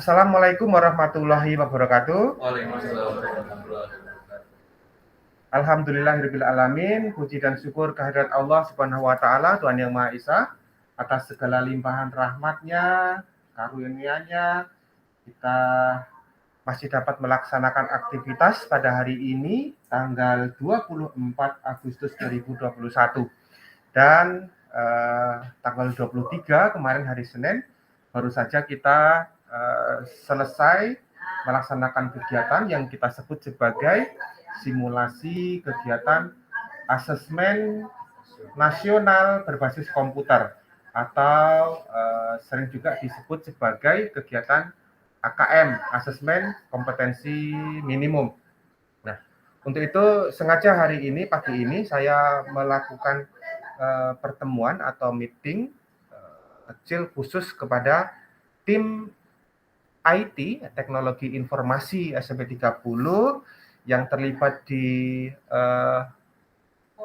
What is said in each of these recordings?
Assalamualaikum warahmatullahi wabarakatuh. Waalaikumsalam warahmatullahi wabarakatuh. Alhamdulillahirabbil alamin, puji dan syukur kehadirat Allah Subhanahu wa taala, Tuhan yang Maha Esa, atas segala limpahan rahmat-Nya, karunia-Nya, kita masih dapat melaksanakan aktivitas pada hari ini tanggal 24 Agustus 2021. Dan tanggal 23 kemarin hari Senin baru saja kita selesai melaksanakan kegiatan yang kita sebut sebagai simulasi kegiatan asesmen nasional berbasis komputer atau sering juga disebut sebagai kegiatan AKM, asesmen kompetensi minimum. Nah, untuk itu sengaja hari ini, pagi ini saya melakukan pertemuan atau meeting kecil khusus kepada tim IT, Teknologi Informasi SMP 30 yang terlibat di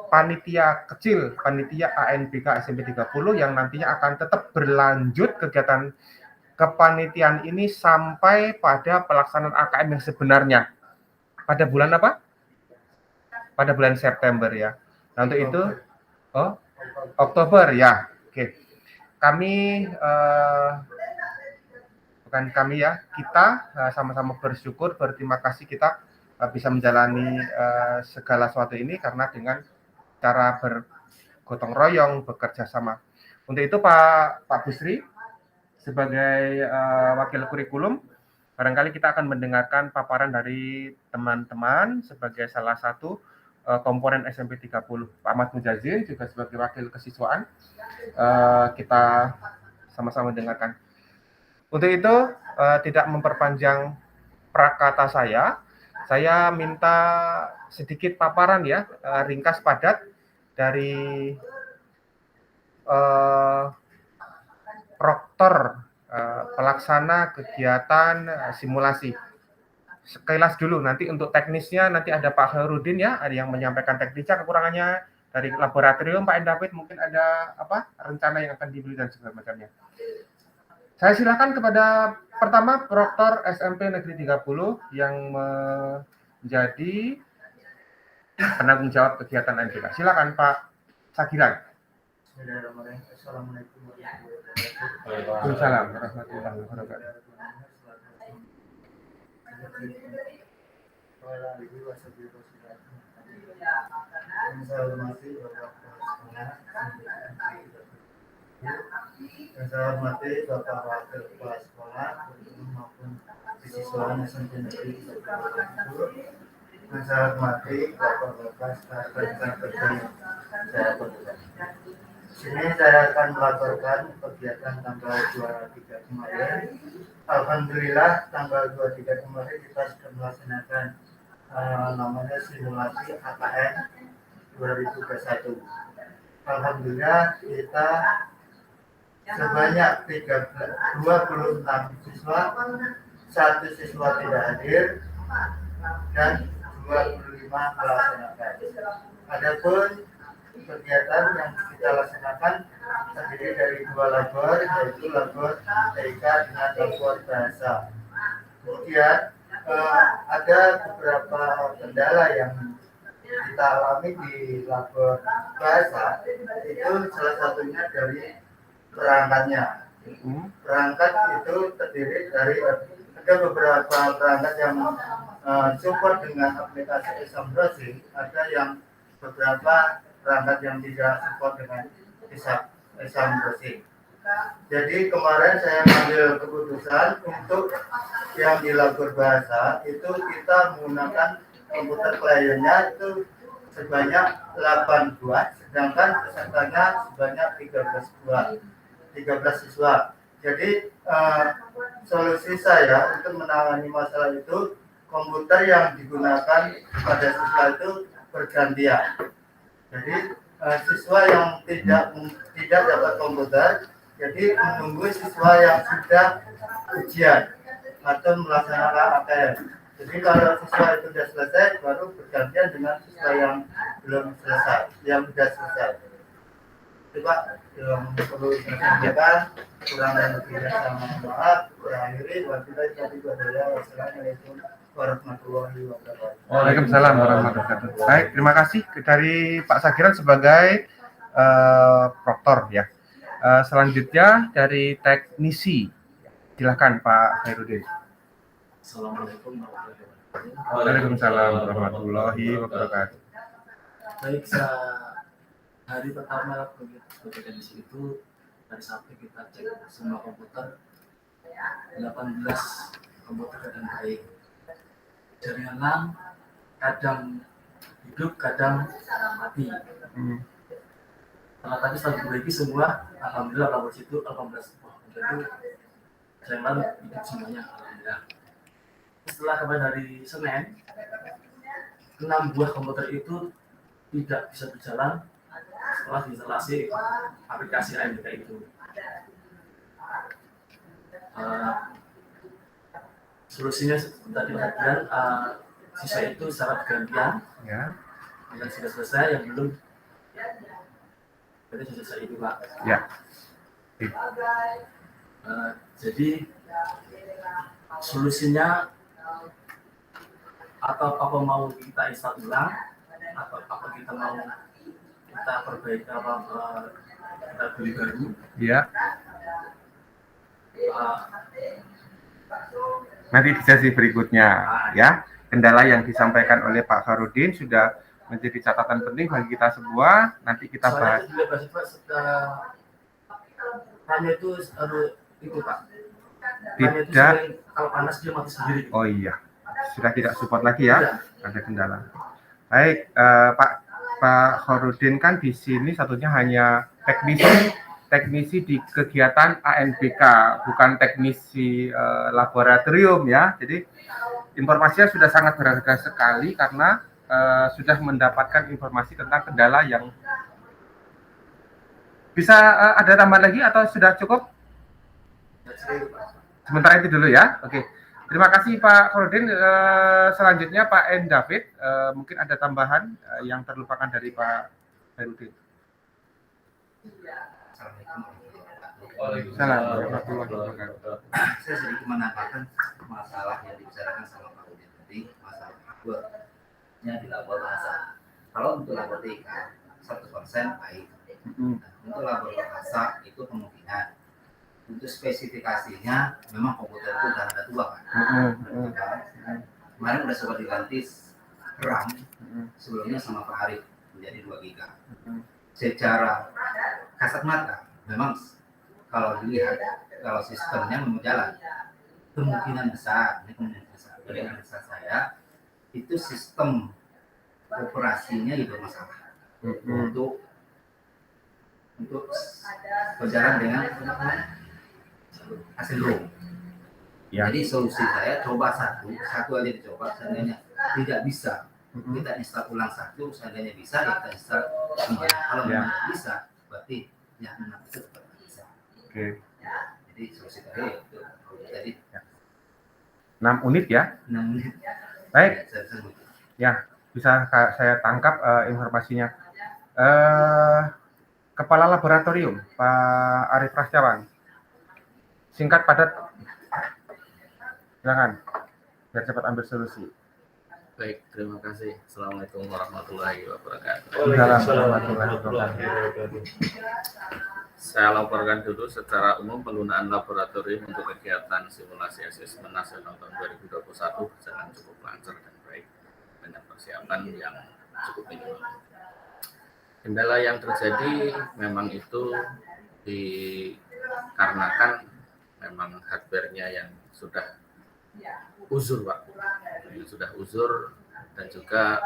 panitia kecil, panitia ANBK SMP 30 yang nantinya akan tetap berlanjut kegiatan kepanitiaan ini sampai pada pelaksanaan AKM yang sebenarnya. Pada bulan apa? Pada bulan September ya. Nah, untuk itu, Oktober ya. Oke. Kami bukan kami ya, kita sama-sama bersyukur, berterima kasih kita bisa menjalani segala sesuatu ini karena dengan cara bergotong royong, bekerja sama. Untuk itu Pak Busri sebagai wakil kurikulum, barangkali kita akan mendengarkan paparan dari teman-teman sebagai salah satu komponen SMP 30. Pak Ahmad Mujazin juga sebagai wakil kesiswaan, kita sama-sama dengarkan. Untuk itu tidak memperpanjang prakata saya minta sedikit paparan ya, ringkas padat dari proktor pelaksana kegiatan simulasi. Sekilas dulu, nanti untuk teknisnya nanti ada Pak Herudin ya, ada yang menyampaikan teknisnya, kekurangannya dari laboratorium Pak Endapit, mungkin ada apa rencana yang akan dibeli dan segala macamnya. Saya silakan kepada pertama Proktor SMP Negeri 30 yang menjadi penanggung jawab kegiatan NPK. Silakan Pak Sagiran. Assalamualaikum warahmatullahi wabarakatuh. Yang saya hormati Bapak Wakil Kepala Sekolah maupun siswa SMP Negeri 30. Yang saya hormati Bapak-bapak rekan kerja yang saya hormati. Sini saya akan melaporkan kegiatan tanggal 23 kemarin. Alhamdulillah tanggal 23 kemarin kita sudah melaksanakan namanya simulasi AKM 2021. Alhamdulillah kita sebanyak 26 siswa, 1 siswa tidak hadir dan 25 melaksanakan. Adapun kegiatan yang kita laksanakan terdiri dari 2 labor, yaitu labor TK dengan labor bahasa. Kemudian ada beberapa kendala yang kita alami di labor bahasa, itu salah satunya dari perangkatnya. Perangkat itu terdiri dari ada beberapa perangkat yang support dengan aplikasi exam browsing, ada yang beberapa perangkat yang tidak support dengan exam browsing. Jadi kemarin saya ambil keputusan untuk yang di labor bahasa itu kita menggunakan komputer kliennya itu sebanyak 8 buah, sedangkan pesertanya sebanyak 13 siswa. Jadi solusi saya untuk menangani masalah itu, komputer yang digunakan pada siswa itu bergantian. Jadi siswa yang tidak dapat komputer, jadi menunggu siswa yang sudah ujian atau melaksanakan ATM. Jadi kalau siswa itu sudah selesai, baru bergantian dengan siswa yang belum selesai, yang sudah selesai. Coba yang perlu saya sampaikan. kurang lebihnya sama maaf. Akhiri wassalamualaikum warahmatullahi wabarakatuh. Waalaikumsalam warahmatullahi wabarakatuh. Baik, terima kasih dari Pak Sagiran sebagai proktor ya. Selanjutnya dari teknisi, silakan Pak Khairuddin. Assalamualaikum warahmatullahi wabarakatuh. Waalaikumsalam warahmatullahi wabarakatuh. Baik, hari pertama sebagai teknisi itu hari Sabtu kita cek semua komputer, 18 komputer kadang baik, jaringan LAN kadang hidup kadang mati. Karena tadi setelah diperbaiki semua, alhamdulillah labor situ 18 jadi jaringan LAN hidup semuanya, alhamdulillah. Setelah kemarin hari Senin, 6 buah komputer itu tidak bisa berjalan setelah diinstalasi aplikasi AMDK itu. Solusinya tadi perhatian, sisa itu secara gantian Ya. yang sudah selesai, yang belum berarti sudah selesai itu Pak. Ya. Jadi solusinya atau apa mau kita install ulang atau apa kita mau kita perbaiki kita beli baru. Ya. Uh, Nanti di sesi berikutnya ya. Kendala yang disampaikan oleh Pak Khairuddin sudah menjadi catatan penting bagi kita semua. Nanti kita bahas. Hanya itu itu Pak. Tidak. Kalau panas dia mati sendiri. Oh iya, sudah tidak support lagi ya. Ada kendala. Baik, Pak Khairuddin kan di sini satunya hanya teknisi di kegiatan ANBK, bukan teknisi laboratorium ya. Jadi informasinya sudah sangat berharga sekali karena sudah mendapatkan informasi tentang kendala yang bisa ada tambah lagi atau sudah cukup? Sementara itu dulu ya. Oke. Terima kasih Pak Khairuddin. Selanjutnya Pak N. David, mungkin ada tambahan yang terlupakan dari Pak Khairuddin. Assalamualaikum warahmatullahi wabarakatuh. Saya sedikit menambahkan masalah yang dibicarakan sama Pak Udin tadi, masalah labornya di labor bahasa. Kalau untuk labor TK 100% baik. Untuk labor bahasa itu kemungkinan. Untuk spesifikasinya memang komputer itu udah ada 2 kan. Kemarin udah sempat diganti RAM sebelumnya sama Pak Arif menjadi 2 GB. Secara kasat mata memang kalau dilihat kalau sistemnya memang jalan, kemungkinan besar saya itu sistem operasinya itu masalah untuk berjalan dengan asindrom. Ya. Jadi solusi saya coba satu aja dicoba, seandainya tidak bisa kita install ulang satu, seandainya bisa ya kita install kembali. Kalau memang bisa berarti ya memang itu tetap bisa. Oke. Jadi solusi tadi itu tadi 6 unit ya. 6 menit. Baik. Ya, Ya, bisa saya tangkap informasinya. Kepala Laboratorium, Pak Arif Prasetyawan. Singkat padat. Silakan. Biar cepat ambil solusi. Baik, terima kasih. Assalamualaikum warahmatullahi wabarakatuh. Waalaikumsalam warahmatullahi wabarakatuh. Saya laporkan dulu secara umum penggunaan laboratorium untuk kegiatan simulasi asesmen nasional tahun 2021 berjalan cukup lancar dan baik dengan persiapan yang cukup minimal. Kendala yang terjadi memang itu dikarenakan memang hardware-nya yang sudah uzur Pak, yang sudah uzur dan juga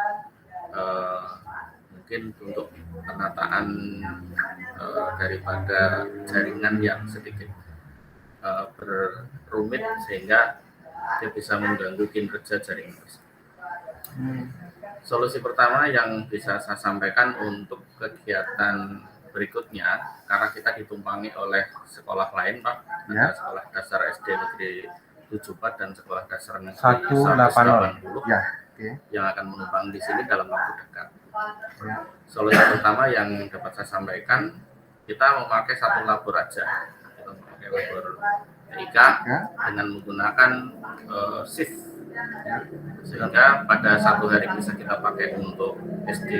mungkin untuk penataan daripada jaringan yang sedikit berumit sehingga dia bisa mengganggu kinerja jaringan tersebut. Solusi pertama yang bisa saya sampaikan untuk kegiatan berikutnya, karena kita ditumpangi oleh sekolah lain Pak, ada sekolah dasar SD Negeri 74 dan sekolah dasar Negeri 180 ya. Yang akan menumpang di sini dalam waktu dekat. Solusi pertama yang dapat saya sampaikan, kita memakai satu labor aja. Kita memakai labor TIK dengan menggunakan shift, sehingga pada satu hari bisa kita pakai untuk SD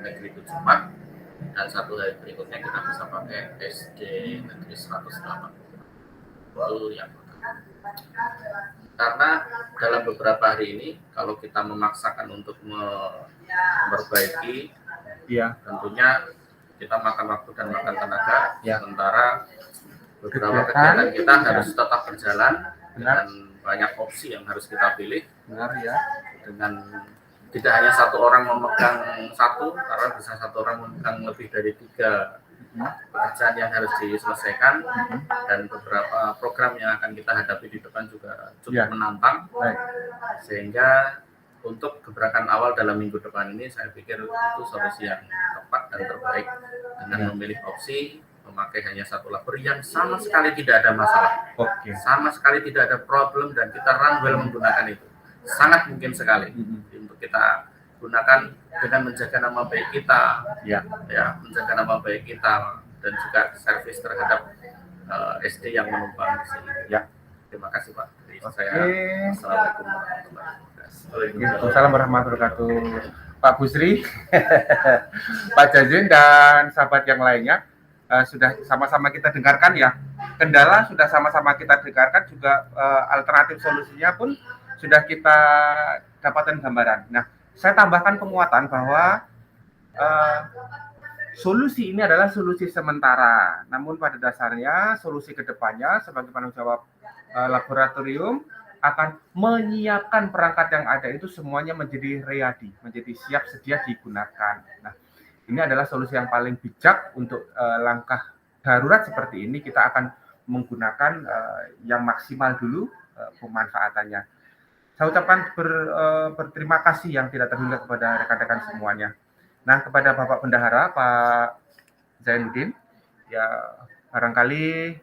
Negeri 74 dan satu hari berikutnya kita bisa pakai SD Negeri 108. Itu yang pertama. Karena dalam beberapa hari ini kalau kita memaksakan untuk memperbaiki, tentunya kita makan waktu dan makan tenaga, sementara beberapa kegiatan kita harus tetap berjalan dengan banyak opsi yang harus kita pilih. Dengan tidak hanya satu orang memegang satu, karena bisa satu orang memegang lebih dari 3 pekerjaan yang harus diselesaikan, dan beberapa program yang akan kita hadapi di depan juga cukup menantang. Sehingga untuk gebrakan awal dalam minggu depan ini saya pikir itu solusi yang tepat dan terbaik dengan memilih opsi memakai hanya satu labor yang sama sekali tidak ada masalah, sama sekali tidak ada problem, dan kita runwell menggunakan itu sangat mungkin sekali untuk kita gunakan dengan menjaga nama baik kita, menjaga nama baik kita dan juga servis terhadap SD yang menumpang di sini. Terima kasih Pak. Dari saya. Assalamualaikum warahmatullahi wabarakatuh. Waalaikumsalam warahmatullahi wabarakatuh. Pak Busri, Pak Jazin dan sahabat yang lainnya sudah sama-sama kita dengarkan ya. Kendala sudah sama-sama kita dengarkan, juga alternatif solusinya pun sudah kita dapatkan gambaran. Nah, saya tambahkan penguatan bahwa solusi ini adalah solusi sementara. Namun pada dasarnya solusi kedepannya sebagai penanggung jawab laboratorium akan menyiapkan perangkat yang ada itu semuanya menjadi ready, menjadi siap sedia digunakan. Nah, ini adalah solusi yang paling bijak untuk langkah darurat seperti ini. Kita akan menggunakan yang maksimal dulu pemanfaatannya. Saya ucapkan berterima kasih yang tidak terhingga kepada rekan-rekan semuanya. Nah, kepada Bapak Bendahara, Pak Zainuddin, ya barangkali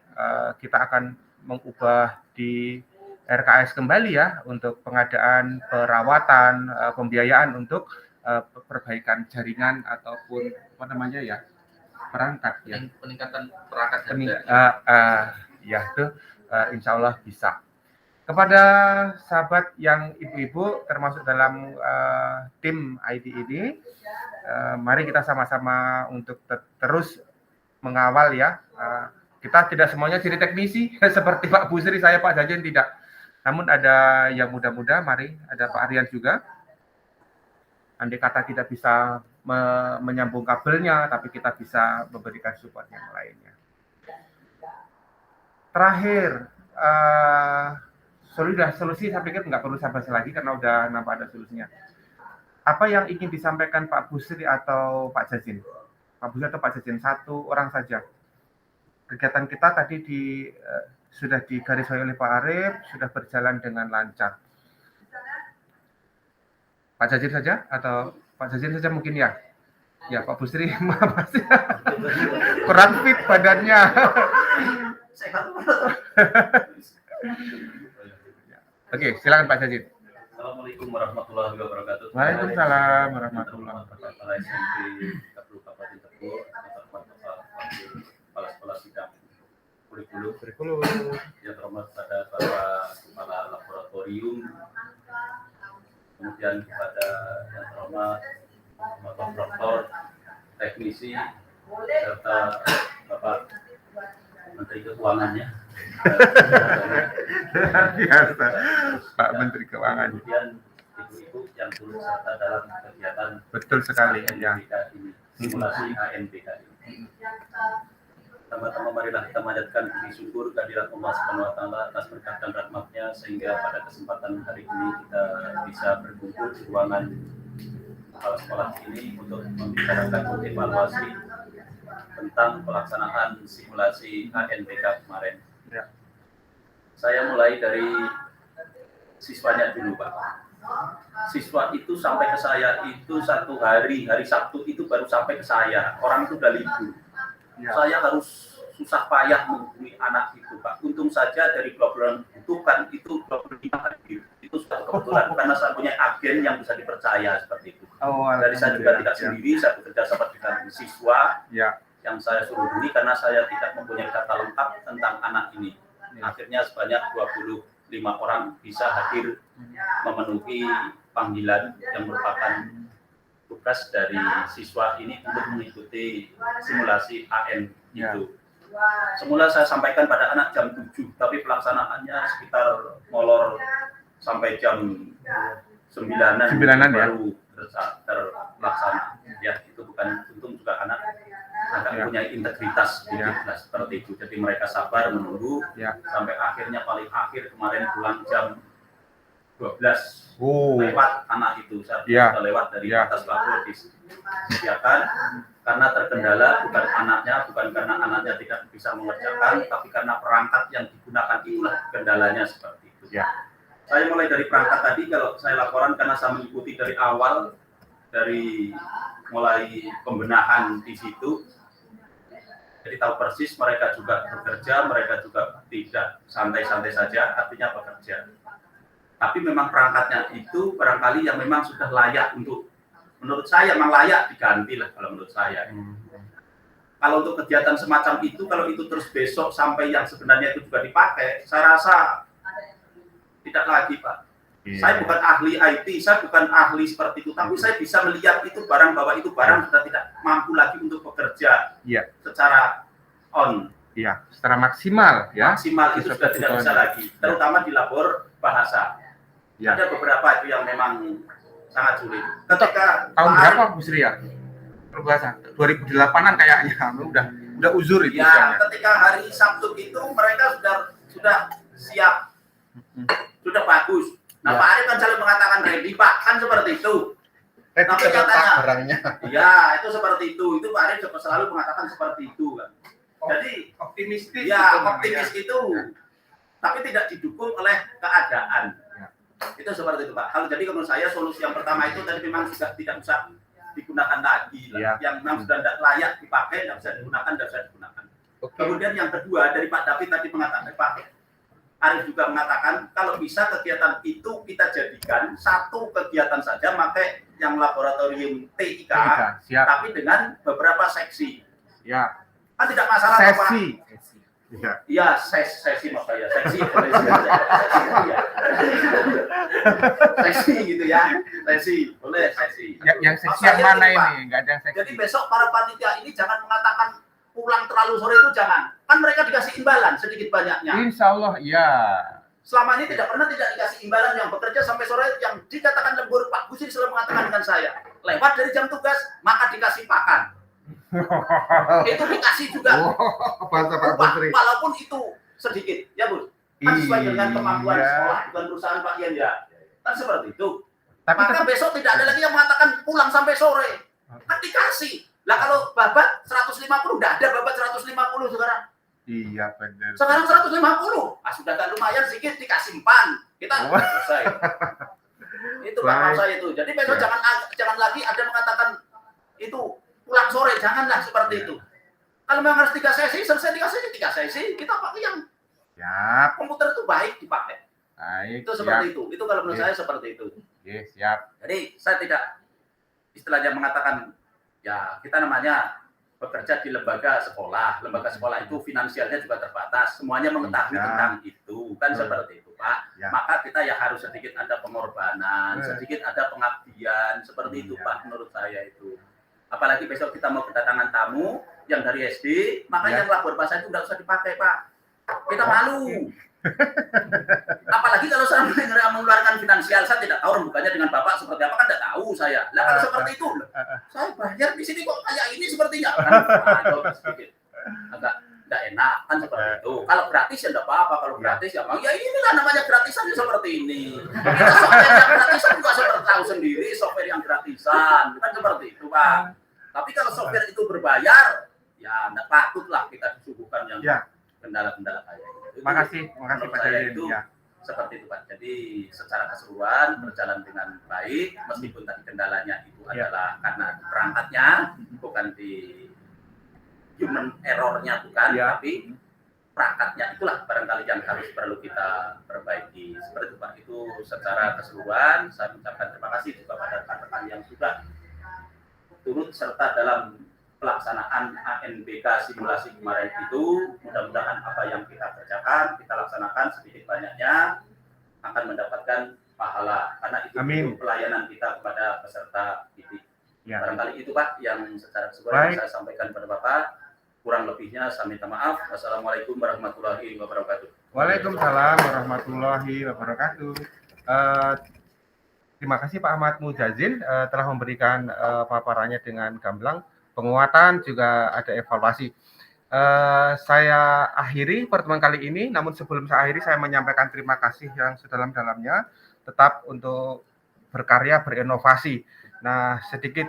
kita akan mengubah di RKS kembali ya untuk pengadaan perawatan, pembiayaan untuk perbaikan jaringan ataupun apa namanya ya, perangkat ya. Peningkatan perangkat ya itu insya Allah bisa. Kepada sahabat yang ibu-ibu termasuk dalam tim IT ini, mari kita sama-sama untuk terus mengawal ya. Kita tidak semuanya jadi teknisi seperti Pak Busri, saya Pak Jajen tidak. Namun ada yang muda-muda, mari ada Pak Aryan juga. Andai kata tidak bisa menyambung kabelnya, tapi kita bisa memberikan support yang lainnya. Terakhir, solusi saya pikir nggak perlu sampai lagi karena udah nampak ada solusinya. Apa yang ingin disampaikan Pak Busri atau Pak Jazin? Pak Busri atau Pak Jazin, satu orang saja. Kegiatan kita tadi sudah digarisbawahi oleh Pak Arif, sudah berjalan dengan lancar. Pak Jazin saja atau Pak Jazin saja mungkin ya? Ya Pak Busri masih kurang fit badannya. Oke, silakan Pak Jazin. Assalamualaikum warahmatullahi wabarakatuh. Waalaikumsalam warahmatullahi wabarakatuh. Kepala SMP Kaplu Kabupaten Tebo, Kepala Sekolah Bidang Kurikulum, yang terhormat pada para kepala laboratorium, kemudian kepada yang terhormat Dr. teknisi, serta Bapak Menteri Keuangannya. Biasa, Pak Menteri Keuangan. Kemudian ibu-ibu yang turut serta dalam kegiatan betul sekali ya. ini, simulasi ANPK ini. Pertama-tama marilah kita manjatkan puji syukur kehadirat Allah Subhanahu wa taala atas berkat dan rahmat-Nya sehingga pada kesempatan hari ini kita bisa berkumpul di ruangan kepala sekolah ini untuk membicarakan evaluasi tentang pelaksanaan simulasi ANPK kemarin. Ya. Saya mulai dari siswanya dulu, Pak. Siswa itu sampai ke saya itu satu hari Sabtu itu baru sampai ke saya. Orang itu udah libur. Ya. Saya harus susah payah menghubungi anak itu, Pak. Untung saja dari 20 butuhkan itu 25 hari. Itu sudah kebetulan karena saya punya agen yang bisa dipercaya seperti itu. Dari saya juga tidak sendiri, saya bekerja sama dengan siswa. Ya. Yang saya suruh hubungi karena saya tidak mempunyai data lengkap tentang anak ini. Akhirnya sebanyak 25 orang bisa hadir memenuhi panggilan yang merupakan tugas dari siswa ini untuk mengikuti simulasi AN itu. Semula saya sampaikan pada anak jam 7, tapi pelaksanaannya sekitar molor sampai jam 9-an baru terlaksana. Ya, itu bukan, untung juga anak agak punya integritas seperti itu. Jadi mereka sabar menunggu sampai akhirnya paling akhir kemarin pulang jam 12 lewat anak itu sudah lewat dari atas lapor disediakan karena terkendala bukan anaknya, bukan karena anaknya tidak bisa mengerjakan, tapi karena perangkat yang digunakan itulah kendalanya seperti itu. Saya mulai dari perangkat tadi, kalau saya laporan karena saya mengikuti dari awal, dari mulai pembenahan di situ, jadi tahu persis mereka juga bekerja, mereka juga tidak santai-santai saja, artinya bekerja. Tapi memang perangkatnya itu barangkali yang memang sudah layak untuk, menurut saya memang layak diganti lah kalau menurut saya. Kalau untuk kegiatan semacam itu, kalau itu terus besok sampai yang sebenarnya itu juga dipakai, saya rasa tidak lagi, Pak. Saya bukan ahli IT, saya bukan ahli seperti itu, tapi saya bisa melihat itu barang, bahwa itu barang sudah tidak mampu lagi untuk bekerja secara on. Secara maksimal Maksimal itu sudah tidak bisa lagi, terutama di labor bahasa. Ada beberapa itu yang memang sangat sulit. Ketika tahun berapa Bu Sri ya? Perbahasa 2008-an kayaknya udah uzur itu. Ketika hari Sabtu itu mereka sudah siap, sudah bagus. Nah Pak Arif kan selalu mengatakan ready Pak, kan seperti itu. Tapi katanya barangnya. Iya, itu seperti itu. Itu Pak Arif selalu mengatakan seperti itu kan. Jadi Optimistis. Optimis itu, tapi tidak didukung oleh keadaan. Itu seperti itu Pak. Kalau jadi menurut saya solusi yang pertama itu tadi memang sudah tidak usah digunakan lagi. Yang memang sudah tidak layak dipakai, tidak bisa digunakan, Kemudian yang kedua dari Pak David tadi mengatakan, Pak Arif juga mengatakan kalau bisa kegiatan itu kita jadikan satu kegiatan saja, pakai yang laboratorium TIK, tapi dengan beberapa seksi. Kan tidak masalah sesi. Iya, sesi maksud saya, seksi gitu ya, sesi, boleh sesi. Yang seksi yang mana ini? Enggak ada yang seksi. Jadi besok para panitia ini jangan mengatakan pulang terlalu sore itu jangan. Kan mereka dikasih imbalan sedikit banyaknya. Insya Allah, Selama ini tidak dikasih imbalan yang bekerja sampai sore, yang dikatakan lembur. Pak Gusir selalu mengatakan dengan saya, lewat dari jam tugas, maka dikasih pakan. Itu dikasih juga. Walaupun itu sedikit, ya Bu. Kan sesuai dengan kemampuan sekolah, bukan perusahaan Pak Ian ya. Kan seperti itu. Maka besok tidak ada lagi yang mengatakan pulang sampai sore. Kan dikasih. Lah kalau babat 150, enggak ada babat 150 sekarang. Iya benar. Sekarang 150. Sudah agak lumayan sedikit dikasih empan. Kita selesai. Itu Pak saya itu. Jadi besok jangan lagi ada mengatakan itu pulang sore, janganlah seperti itu. Kalau memang harus 3 sesi, selesai 3 sesi, kita pakai yang komputer itu baik dipakai. Itu seperti itu. Itu kalau menurut saya seperti itu. Siap. Jadi saya tidak istilahnya mengatakan ya kita namanya bekerja di lembaga sekolah. Lembaga sekolah itu finansialnya juga terbatas. Semuanya mengetahui tentang itu. Kan seperti itu, Pak. Maka kita ya harus sedikit ada pengorbanan, sedikit ada pengabdian. Seperti itu, Pak, menurut saya itu. Apalagi besok kita mau kedatangan tamu yang dari SD, maka yang labor bahasa itu tidak usah dipakai, Pak. Kita malu. Apalagi kalau saya mengeluarkan finansial, saya tidak tahu rembukannya dengan Bapak seperti apa, kan tidak tahu saya. Lah kalau seperti itu, saya bayar di sini kok kayak ini sepertinya. Kan sedikit agak tidak enak, kan seperti itu. Kalau gratis ya tidak apa-apa, kalau gratis ya ya inilah namanya gratisan ya seperti ini. Kita software yang gratisan juga seperti tahu sendiri, software yang gratisan, kan seperti itu, Pak. Tapi kalau software itu berbayar, ya tidak patutlah kita disuguhkan yang kendala-kendala kayak itu. Makasih Pak Jaya itu. Seperti itu Pak. Jadi secara keseluruhan berjalan dengan baik, meskipun tadi kendalanya itu adalah karena perangkatnya, bukan di human error-nya bukan, tapi perangkatnya itulah barangkali yang harus perlu kita perbaiki. Seperti itu Pak. Itu secara keseluruhan saya mengucapkan terima kasih juga pada rekan-rekan yang sudah turut serta dalam pelaksanaan ANBK simulasi kemarin itu. Mudah-mudahan apa yang kita kerjakan kerjakan, kita laksanakan sedikit banyaknya akan mendapatkan pahala karena itu Amin. pelayanan kita kepada peserta didik. Ya. Barangkali itu Pak yang secara keseluruhan Baik. saya sampaikan kepada Bapak. Kurang lebihnya saya minta maaf. Wassalamualaikum warahmatullahi wabarakatuh. Waalaikumsalam warahmatullahi wabarakatuh. Terima kasih Pak Ahmad Mujazin telah memberikan paparannya dengan gamblang, penguatan juga ada evaluasi. Saya akhiri pertemuan kali ini, namun sebelum saya akhiri saya menyampaikan terima kasih yang sedalam-dalamnya tetap untuk berkarya, berinovasi. Nah, sedikit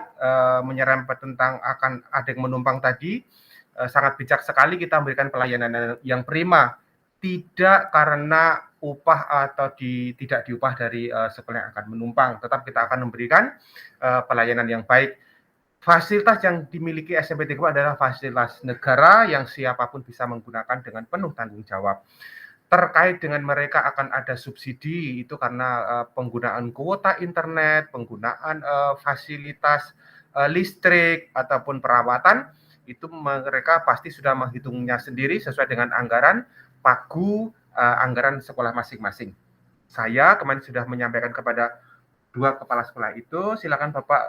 menyerempet tentang akan ada yang menumpang tadi, sangat bijak sekali kita memberikan pelayanan yang prima, tidak karena upah atau tidak diupah dari sekolah yang akan menumpang, tetap kita akan memberikan pelayanan yang baik. Fasilitas yang dimiliki SMP 3 adalah fasilitas negara yang siapapun bisa menggunakan dengan penuh tanggung jawab. Terkait dengan mereka akan ada subsidi itu karena penggunaan kuota internet, penggunaan fasilitas listrik ataupun perawatan, itu mereka pasti sudah menghitungnya sendiri sesuai dengan anggaran pagu anggaran sekolah masing-masing. Saya kemarin sudah menyampaikan kepada 2 kepala sekolah itu, silakan Bapak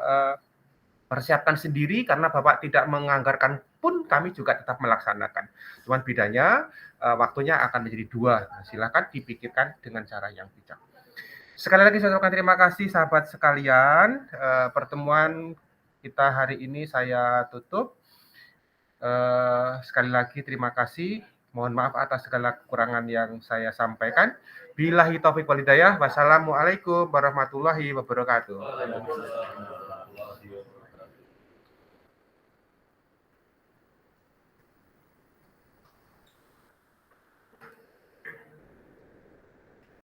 persiapkan sendiri karena Bapak tidak menganggarkan pun kami juga tetap melaksanakan. Cuman bedanya waktunya akan menjadi 2. Nah, silakan dipikirkan dengan cara yang bijak. Sekali lagi saya ucapkan terima kasih sahabat sekalian. Pertemuan kita hari ini saya tutup. Sekali lagi terima kasih. Mohon maaf atas segala kekurangan yang saya sampaikan. Billahi taufiq wal hidayah. Wassalamualaikum warahmatullahi wabarakatuh.